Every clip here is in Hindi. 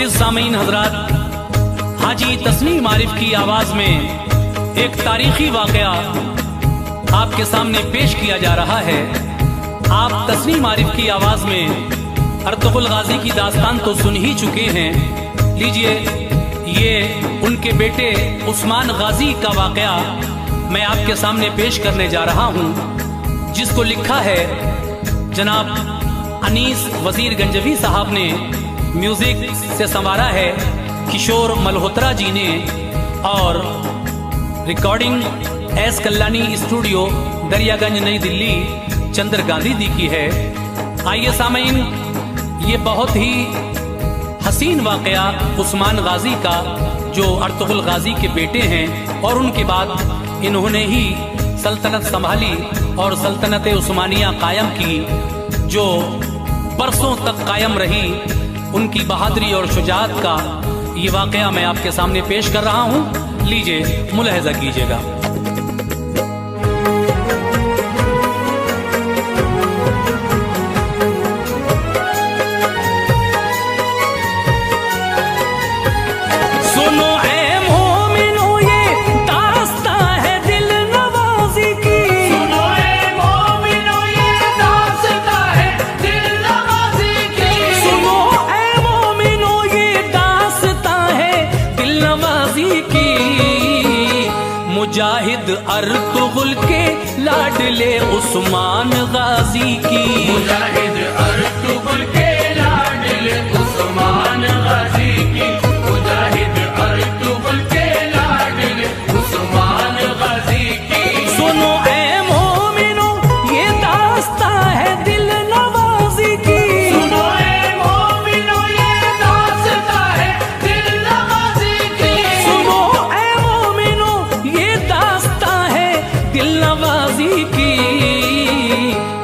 मुअज़्ज़िज़ सामीन हज़रात, हाजी तस्नीम आरिफ की आवाज़ में एक तारीखी वाक़या आपके सामने पेश किया जा रहा है। आप तस्नीम आरिफ की आवाज़ में अर्तुग़रुल गाज़ी की दास्तान तो सुन ही चुके हैं। लीजिए, ये उनके बेटे उस्मान गाज़ी का वाक़या मैं आपके सामने पेश करने जा रहा हूँ, जिसको लिखा है जनाब अनीस वज़ीर गंजवी साहब ने, म्यूजिक से संवारा है किशोर मल्होत्रा जी ने, और रिकॉर्डिंग एस कल्लानी स्टूडियो दरियागंज नई दिल्ली चंद्र गांधी दी की है। आइए सामीन, ये बहुत ही हसीन वाक़या उस्मान गाज़ी का, जो अर्तुग़रुल गाज़ी के बेटे हैं और उनके बाद इन्होंने ही सल्तनत संभाली और सल्तनत उस्मानिया कायम की, जो बरसों तक कायम रही। उनकी बहादुरी और शुजाअत का ये वाक़या मैं आपके सामने पेश कर रहा हूँ। लीजिए, मुलाहिज़ा कीजिएगा। सुनो ऐ मोमिनो, ये दास्तां है दिल नवाज़ी की। सुनो ऐ मोमिनो, ये दास्तां है दिल नवाज़ी की। सुनो ऐ मोमिनो, ये दास्तां है दिल नवाज़ी की। मुजाहिद अर्तुग़रुल के लाडले उस्मान गाज़ी की। मुजाहिद अर्तुग़रुल के लाडले उस्मान गाज़ी की। मुजाहिद अर्तुग़रुल के लाडले उस्मान गाज़ी की। सुनो ऐ मोमिनो, ये दास्तां है दिल नवाज़ी की। सुनो ऐ मोमिनो, ये दास्तां है दिल नवाज़ी की। सुनो ऐ मोमिनो, ये दास्तां है दिल नवाज़ी की।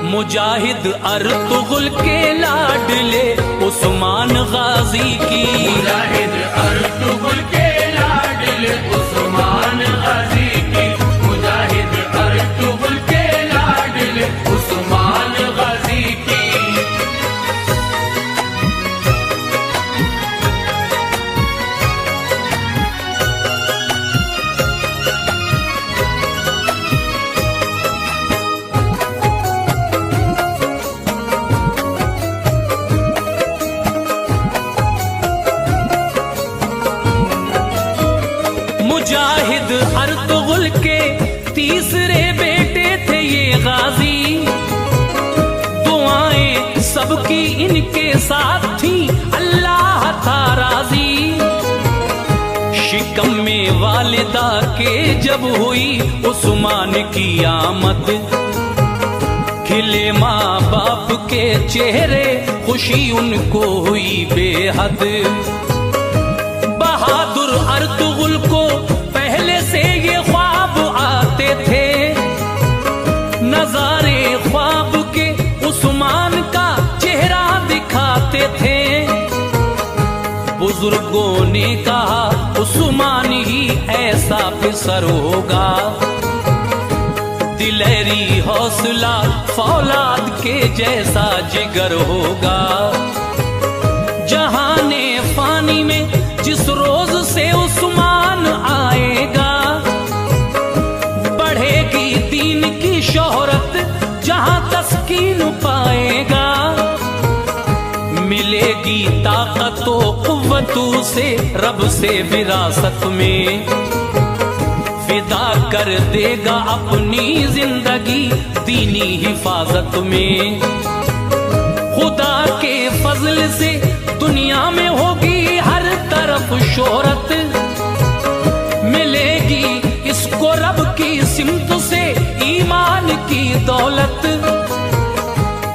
मुजाहिद अर्तुग़रुल के लाडले उस्मान गाज़ी की। मुजाहिद अर्तुग़रुल के लाडले उस्मान गाज़ी की। मुजाहिद अर्तुग़रुल के लाडले उस्मान गाज़ी की। मुजाहिद अर्तुग़रुल के तीसरे बेटे थे ये गाज़ी। दुआएं सबकी इनके साथ थी, अल्लाह था राज़ी। शिकम में वालिदा के जब हुई उस्मान की आमद, खिले माँ बाप के चेहरे, खुशी उनको हुई बेहद। बहादुर अर्तुग़रुल को पहले से ये ख्वाब आते थे, नज़ारे ख्वाब के उस्मान का चेहरा दिखाते थे। बुजुर्गों ने कहा उस्मान ही ऐसा फिसर होगा, दिलेरी हौसला फौलाद के जैसा जिगर होगा। जहाने फानी में जिस रोज से उस्मान आएगा, बढ़ेगी दीन की शोहरत, जहां तस्कीन पाएगा। मिलेगी ताकतो कुव्वतों से रब से विरासत में, फिदा कर देगा अपनी जिंदगी दीनी हिफाजत में। खुदा के फजल से दुनिया में होगी हर तरफ शोहरत, मिलेगी इसको रब की सिमत से ईमान की दौलत।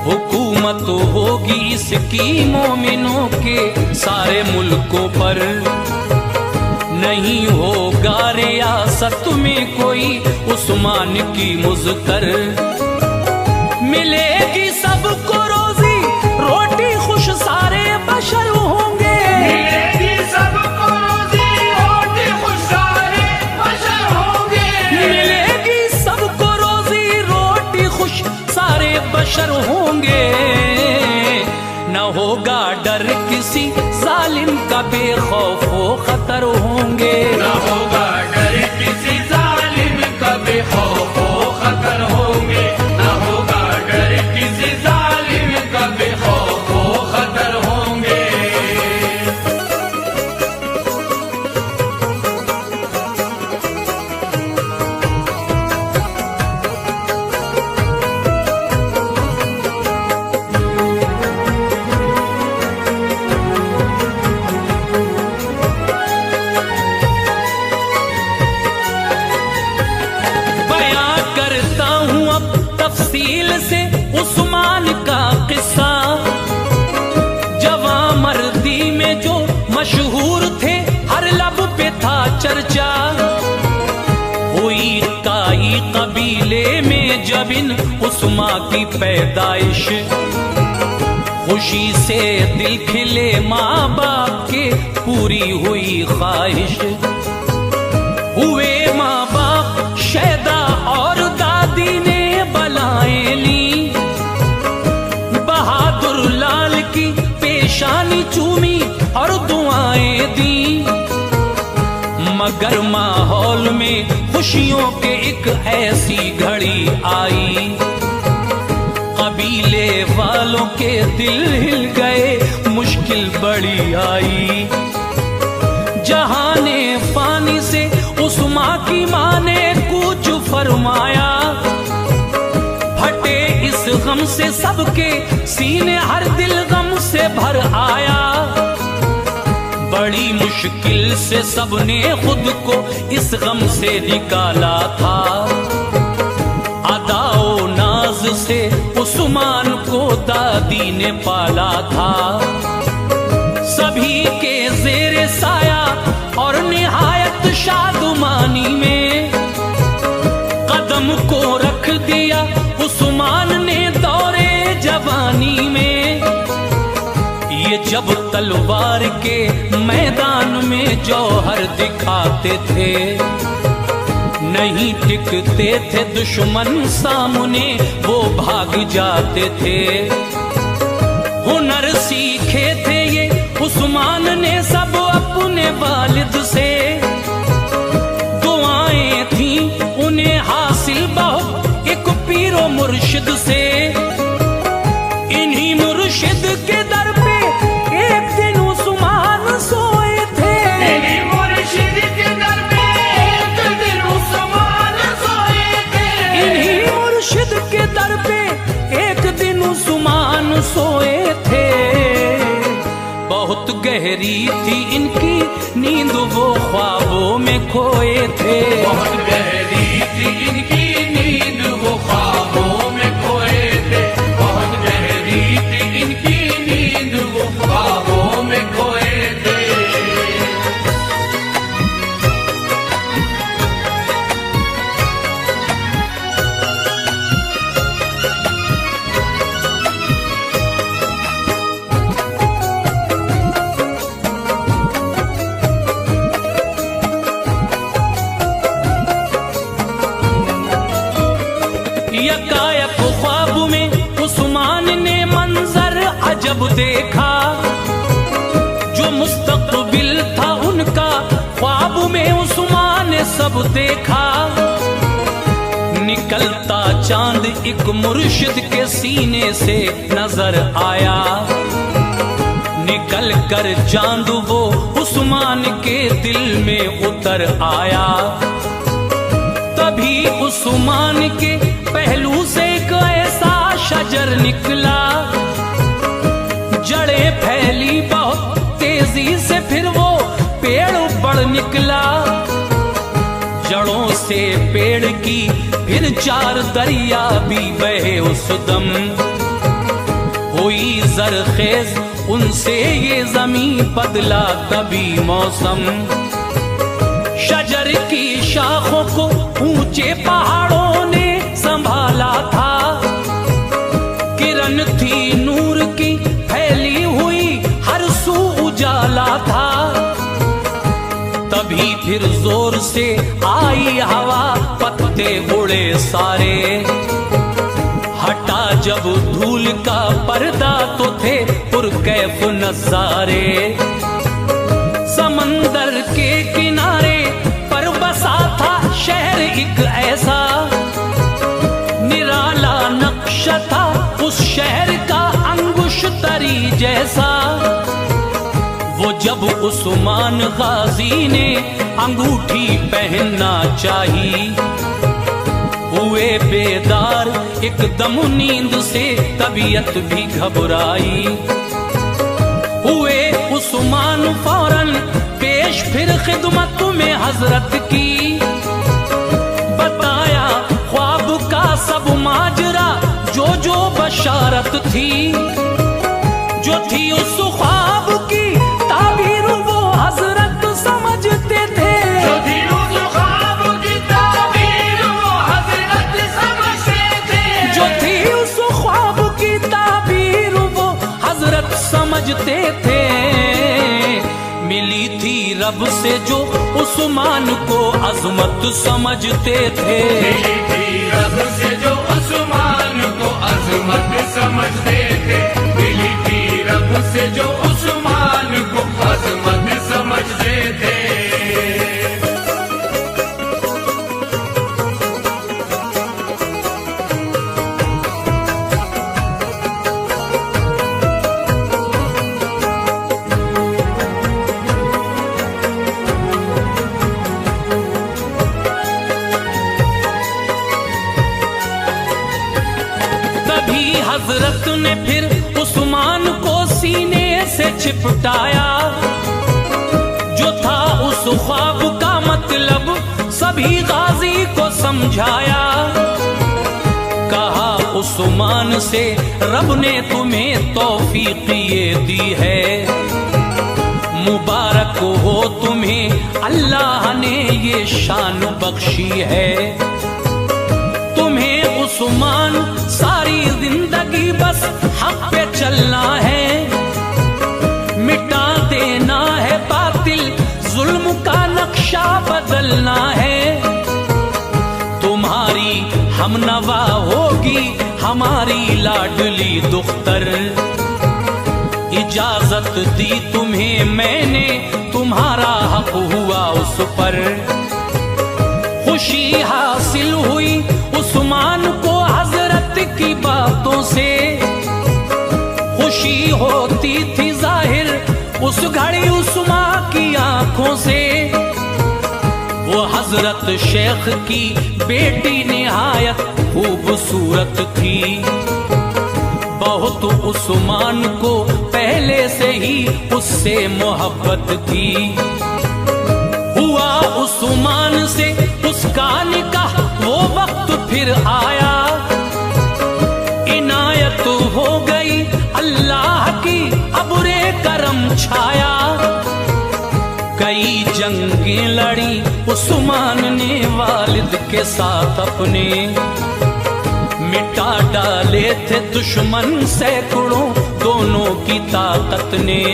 हुकूमत होगी इसकी मोमिनों के सारे मुल्कों पर, नहीं होगा रियासत में कोई उस्मान की मुज़्कर। मिलेगी सबको रोजी रोटी खुश, सारे बशर होंगे। मिलेगी सबको रोजी रोटी खुश, सारे बशर होंगे। मिलेगी सबको रोजी रोटी खुश, सारे बशर होंगे। न होगा डर किसी जालिम का, कभी खौफो खतर होंगे। न होगा डर किसी जालिम कभी खौफो खतर होंगे। न होगा डर किसी जालिम कभी खौफो खतर होंगे। बयां करता हूं अब तफसील से उस्मान का किस्सा। जवां मर्दी में जो मशहूर थे, हर लब पे था चर्चा। हुई काई कबीले में जब इन उस्मा की पैदाइश, खुशी से दिल खिले माँ बाप के, पूरी हुई ख्वाहिश। हुए माँ बाप शैदा और दादी ने बलाएं ली, बहादुर लाल की पेशानी चूमी और दुआएं दी। मगर माहौल में खुशियों के एक ऐसी घड़ी आई, कबीले वालों के दिल हिल गए, मुश्किल बड़ी आई। जहाने फानी से उस्मा की माँ ने कुछ फरमाया, फटे इस गम से सबके सीने, हर दिल गम से भर आया। बड़ी मुश्किल से सबने खुद को इस गम से निकाला था। अदाओ नाज से उस्मान को दादी ने पाला था। सभी के ज़ेरे साया और निहायत शादुमानी में कदम को रख दिया उस्मान ने दौरे जवानी में। ये जब तलवार के मैदान में जौहर दिखाते थे, नहीं टिकते थे दुश्मन सामने, वो भाग जाते थे। हुनर सीखे थे ये उस्मान ने सब अपने वालिद से, दुआएं थी उन्हें हासिल बहुत एक पीरो मुर्शिद से। इन्हीं मुर्शिद के दर पे एक दिन उस्मान सोए थे। इन्हीं मुर्शिद के दर पे एक दिन उस्मान सोए थे। इन्हीं मुर्शिद के दर पे एक दिन उस्मान सोए थे। बहुत गहरी थी इनकी नींद, वो ख्वाबों में खोए थे। बहुत गहरी थी इनकी नींद, वो ख्वाबों में खोए थे। बहुत गहरी थी इनकी नींद, वो ख्वाबों में खोए थे। यकायक ख्वाब में उस्मान ने मंजर अजब देखा, जो मुस्तकबिल था उनका ख्वाब में उस्मान ने सब देखा। निकलता चांद एक मुर्शिद के सीने से नजर आया, निकल कर चांद वो उस्मान के दिल में उतर आया। तभी उस्मान के पहलू से एक ऐसा शजर निकला, जड़ें फैली बहुत तेजी से, फिर वो पेड़ बढ़ निकला। जड़ों से पेड़ की फिर चार दरिया भी बहे उस दम, हुई जरखेज उनसे ये जमीन, बदला तभी मौसम। शजर की शाखों को ऊंचे पहाड़ों ने संभाला था, किरण थी नूर की फैली हुई, हर सू उजाला था। तभी फिर जोर से आई हवा, पत्ते उड़े सारे, हटा जब धूल का पर्दा तो थे पुरकैफ नजारे। समंदर के किनारे पर बसा था शहर एक ऐसा, निराला नक्शा था उस शहर का अंगुश तरी जैसा। वो जब उस्मान गाजी ने अंगूठी पहनना चाही, हुए बेदार एकदम नींद से तबीयत भी घबराई। हुए उस्मान फौरन पेश फिर खिदमत में हजरत की, बताया ख्वाब का सब माजरा जो जो बशारत थी। जो थी उस ख्वाब की ताबीर वो हजरत समझते थे, जो थी उस ख्वाब की ताबीर वो हजरत समझते थे, जो थी उस ख्वाब की ताबीर वो हजरत समझते थे। मिली थी रब से जो उस्मान को अजमत समझते थे, मिली थी रब से जो उस्मान को अजमत समझते थे, मिली थी रब से जो उस्मान को अजमत समझते थे। हजरत ने फिर उस्मान को सीने से चिपटाया, जो था उस ख्वाब का मतलब सभी गाजी को समझाया। कहा उस्मान से रब ने तुम्हें तौफीक ये दी है, मुबारक हो तुम्हें अल्लाह ने ये शान बख्शी है। तुम्हें उस्मान सारी जिंदगी बस हक पे चलना है, मिटा देना है बातिल जुल्म का नक्शा बदलना है। तुम्हारी हमनवा होगी हमारी लाडली दुख्तर, इजाजत दी तुम्हें मैंने तुम्हारा हक हुआ उस पर। खुशी हासिल हुई उस्मान को हजरत की बातों से, खुशी होती थी जाहिर उस घड़ी उस्मान की आंखों से। वो हजरत शेख की बेटी निहायत खूबसूरत थी, बहुत उस्मान को पहले से ही उससे मोहब्बत थी। हुआ उस्मान से उसका निकाह वो वक्त फिर आया, इनायत हो गई अल्लाह की अबुरे करम छाया। कई जंगें लड़ी उस्मान ने वालिद के साथ अपने, मिटा डाले थे दुश्मन सैकड़ों दोनों की ताकत ने।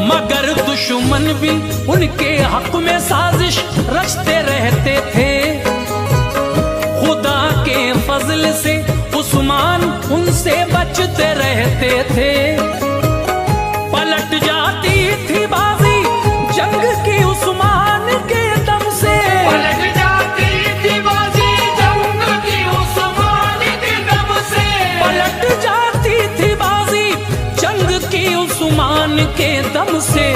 मगर दुश्मन भी उनके हक में साजिश रचते रहते थे, खुदा के फजल से उस्मान उनसे बचते रहते थे। पलट जाती थी बाजी जंग की उस्मान के दम से, पलट जाती थी बाजी जंग की उस्मान के दम से, पलट जाती थी बाजी जंग की उस्मान के दम से।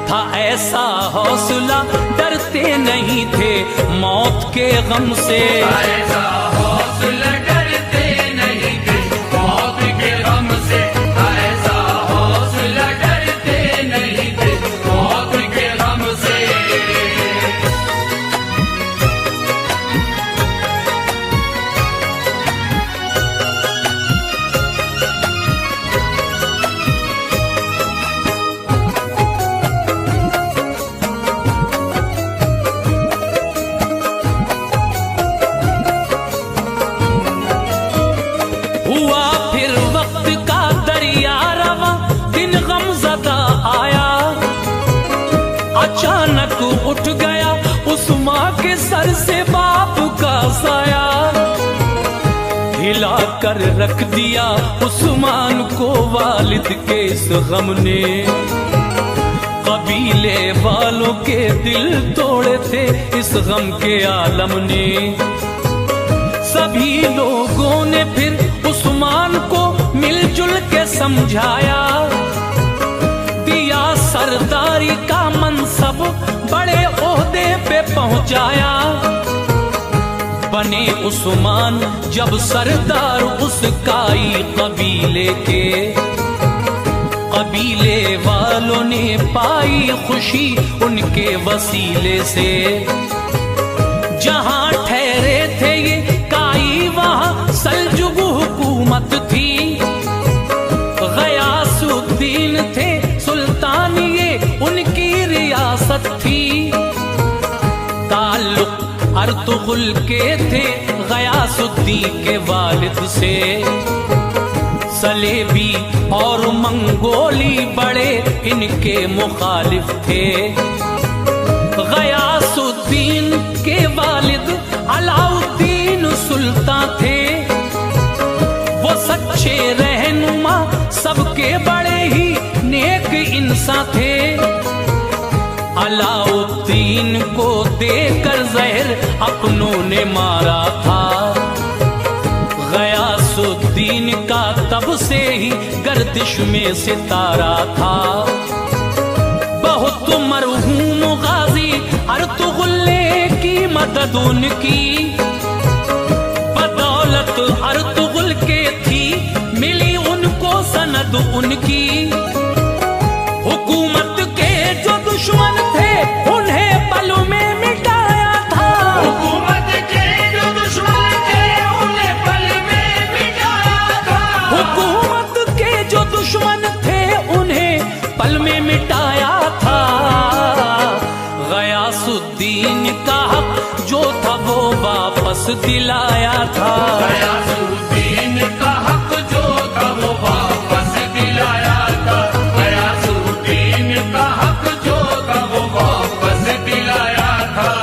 था ऐसा हौसला डरते नहीं थे मौत के गम से, ऐसा हौसला डरते नहीं थे मौत के गम से, ऐसा हौसला डरते नहीं थे मौत के गम से। अचानक उठ गया उस्मान के सर से बाप का साया, हिला कर रख दिया उस्मान को वालिद के इस गम ने। कबीले वालों के दिल तोड़े थे इस गम के आलम ने। सभी लोगों ने फिर उस्मान को मिलजुल के समझाया, दिया सरदारी का मनसब, बड़े ओहदे पे पहुंचाया। बने उस्मान जब सरदार उस काई कबीले के, कबीले वालों ने पाई खुशी उनके वसीले से। जहां ठहरे थे ये काई वहां सल्जुग हुकूमत थी, गयासुद्दीन थे सुल्तान ये उनकी रियासत थी। ताल्लुक अर्तुगरुल के थे गयासुद्दीन के वालिद से, सलेबी और मंगोली बड़े इनके मुखालिफ थे। गयासुद्दीन के वालिद अलाउद्दीन सुल्तान थे, वो सच्चे रहनुमा सबके बड़े ही नेक इंसान थे। अलाउद्दीन को देकर जहर अपनों ने मारा था, गयासुद्दीन का तब से ही गर्दिश में सितारा था। बहुत मरहूम गाजी अर्तुगरुल की मदद उनकी, बदौलत अर्तुगरुल के थी मिली उनको सनद उनकी। हुकूमत के जो दुश्मन थे उन्हें पलों में मिटाया था, हुकूमत के जो दुश्मन थे उन्हें पल में मिटाया था। हुकूमत के जो दुश्मन थे उन्हें पल में मिटाया था। गयासुद्दीन का हक जो था वो वापस दिलाया था, गयासुद्दीन का हक जो था वो वापस दिलाया था। गयासुद्दीन का हक जो था वो वापस दिलाया था।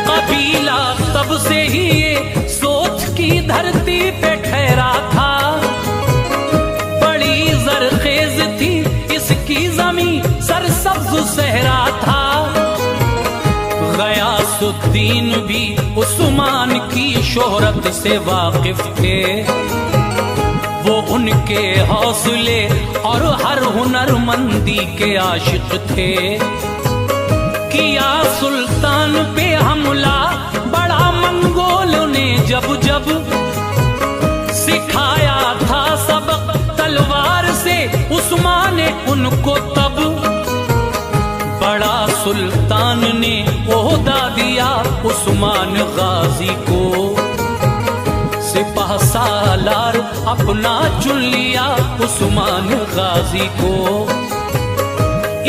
कबीला तब से ही ये सोच की धरती पे ठहरा था, बड़ी जरखेज थी इसकी जमीन, सरसब्ज सहरा था। गयासुद्दीन भी उस्मान की शोहरत से वाकिफ थे, वो उनके हौसले और हर हुनरमंदी के आशिक थे। किया सुल्तान पे हमला बड़ा मंगोल ने जब जब, सिखाया था सबक तलवार से उस्मान ने उनको तब। बड़ा सुल्तान ने ओहदा दिया उस्मान गाजी को, सिपाह सालार अपना चुन लिया उस्मान गाजी को।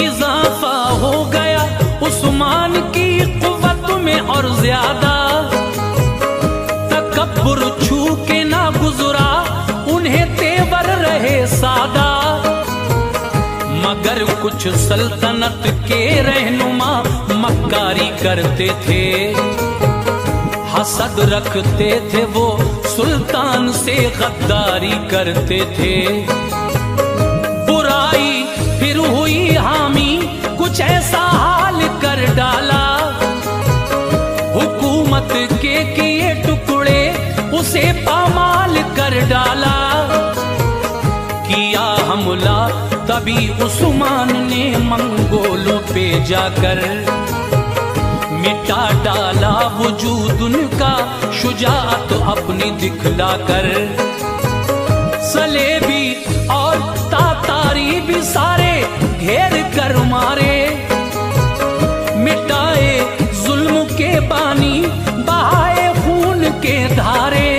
इजाफा हो गया उस्मान की कुव्वत में और ज्यादा, तकब्बुर छू के ना गुजरा उन्हें तेवर रहे सादा। मगर कुछ सल्तनत के रहनुमा मक्कारी करते थे, हसद रखते थे वो सुल्तान से गद्दारी करते थे। बुराई फिर हुई हामी, कुछ ऐसा हाल कर डाला, हुकूमत के किए टुकड़े उसे पामाल कर डाला। किया हमला तभी उस्मान ने मंगोलों पे जाकर, मिटा डाला वजूद उनका शुजाअत अपनी दिखलाकर। सलेबी और तातारी भी सारे घेर कर मारे, मिटाए जुल्म के बानी, बहाए खून के धारे।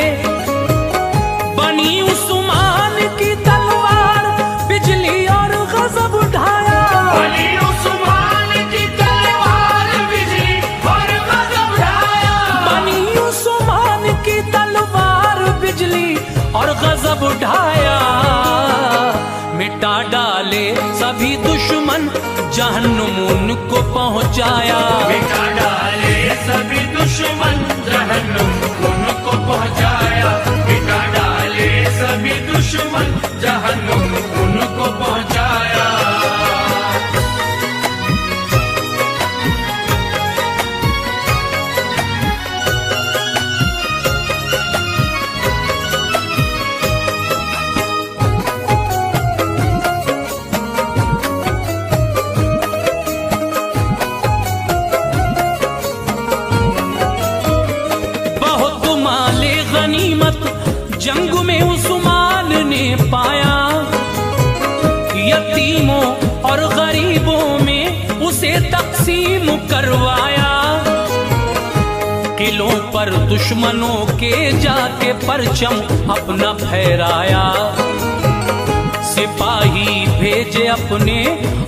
बनी उस्मान की तलवार बिजली और गजब उठाया, बनी उस्मान की तलवार बिजली और गजब उठाया। बनी उस्मान की तलवार बिजली और आया, मिटा डाले सभी दुश्मन जहन्नुम उनको पहुंचाया। मिटा डाले सभी दुश्मन जहन्नुम उनको पहुंचाया। मिटा डाले सभी दुश्मन जहन्नुम उनको पहुंचाया। जंग में उस्मान ने पाया, यतीमों और गरीबों में उसे तकसीम करवाया। किलों पर दुश्मनों के जाके परचम अपना फहराया। सिपाही भेजे अपने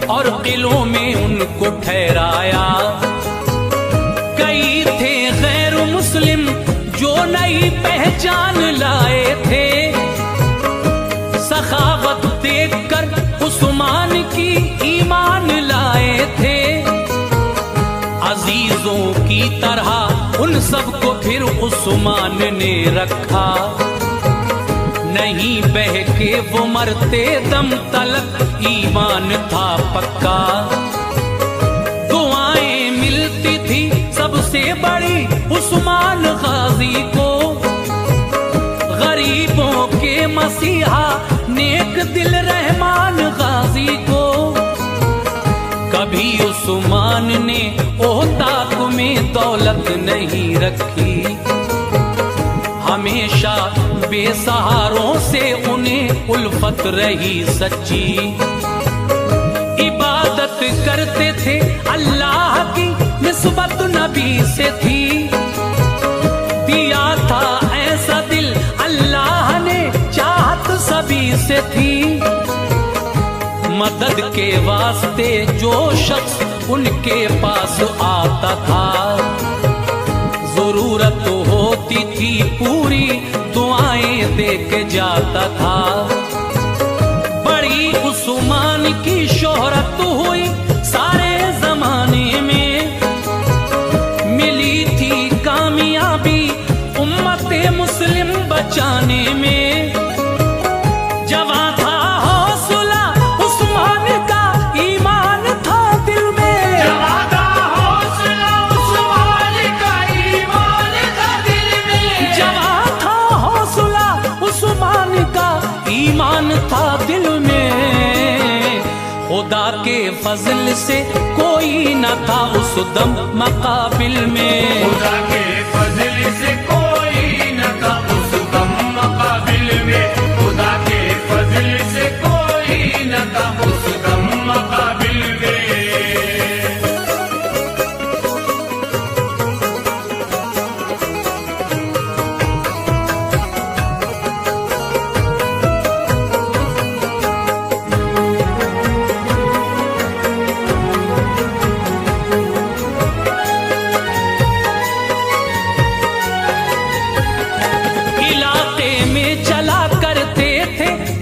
और किलों में उनको ठहराया। कई थे गैर मुस्लिम जो नई पहचान लाए थे, सखावत देखकर उस्मान की ईमान लाए थे। अजीजों की तरह उन सबको फिर उस्मान ने रखा। नहीं बहके वो मरते दम तलक ईमान था पक्का। दुआएं मिलती थी सबसे बड़ी उस्मान गाजी को, गरीबों के मसीहा नेक दिल रहमान गाजी को। कभी उस्मान ने ओहताक में दौलत नहीं रखी, हमेशा बेसहारों से उन्हें उल्फत रही सच्ची। इबादत करते थे अल्लाह की, निस्बत नबी से थी। दिया था ऐसा दिल अल्लाह ने, चाहत सभी से थी। मदद के वास्ते जो शख्स उनके पास आता था, जरूरत होती थी पूरी दुआएं दे के जाता था। बड़ी उस्मान की शोहरत हुई सारे जमाने में, मिली थी कामयाबी उम्मते मुस्लिम बचाने में। जवां था हौसला उस्मान का, ईमान था दिल में। जवां था हौसला उस्मान का, ईमान था दिल में। जवां था हौसला उस्मान का, ईमान था दिल में। खुदा के फजल से कोई न था उस दम मकाबिल में। खुदा के फजल से कोई न था उस दम मकाबिल में। खुदा के फजल से कोई न था उस दम मकाबिल में।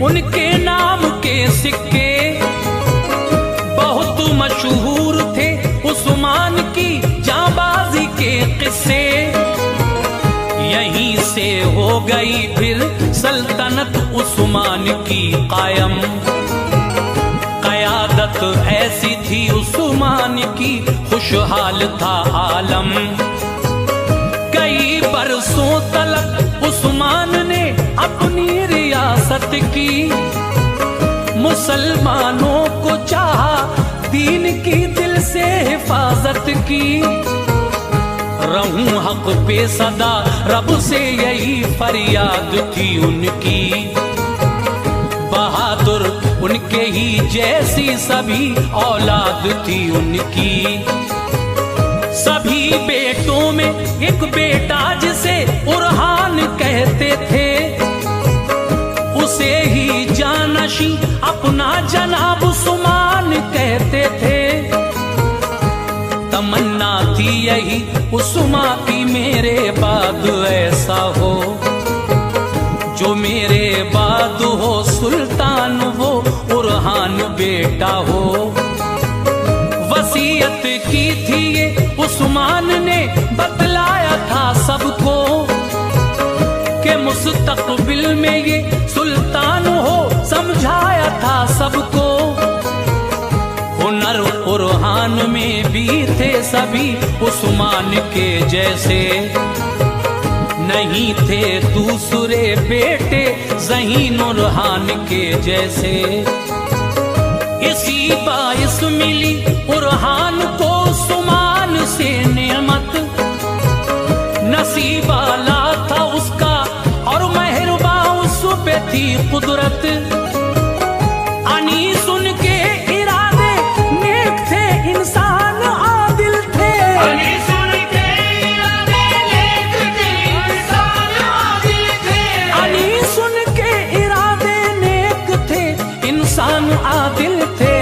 उनके नाम के सिक्के बहुत मशहूर थे, उस्मान की जांबाजी के किस्से। यहीं से हो गई फिर सल्तनत उस्मान की कायम। कयादत ऐसी थी उस्मान की, खुशहाल था आलम। कई बरसों तलक उस्मान ने अपनी रियासत की, मुसलमानों को चाहा दीन की दिल से हिफाजत की। रहूं हक पे सदा रब से यही फरियाद थी उनकी। बहादुर उनके ही जैसी सभी औलाद थी उनकी। सभी बेटों में एक बेटा जिसे उरहान कहते थे, उसे ही जानशी अपना जनाब उस्मान कहते थे। तमन्ना थी यही उस्मान की मेरे बाद ऐसा हो, जो मेरे बाद हो बेटा हो। वसीयत की थी ये उस्मान ने बतलाया था सबको कि मुस्तकबिल में ये सुल्तान हो, समझाया था सबको। हुनर कुरान में भी थे सभी उस्मान के जैसे, नहीं थे दूसरे बेटे ज़हीन नूरहान के जैसे। इसी बाइस मिली कुरान को उस्मान से नेमत, नसीबाला था उसका और मेहरबा उस पे थी कुदरत। अनी सुन के इरादे नेक थे, इंसान आदिल थे। अनी सुन के इरादे नेक थे, इंसान आदिल थे। अनी सुन के इरादे नेक थे, इंसान आदिल थे।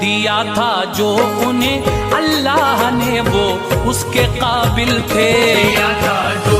दिया था जो उन्हें अल्लाह ने वो उसके काबिल थे। दिया था जो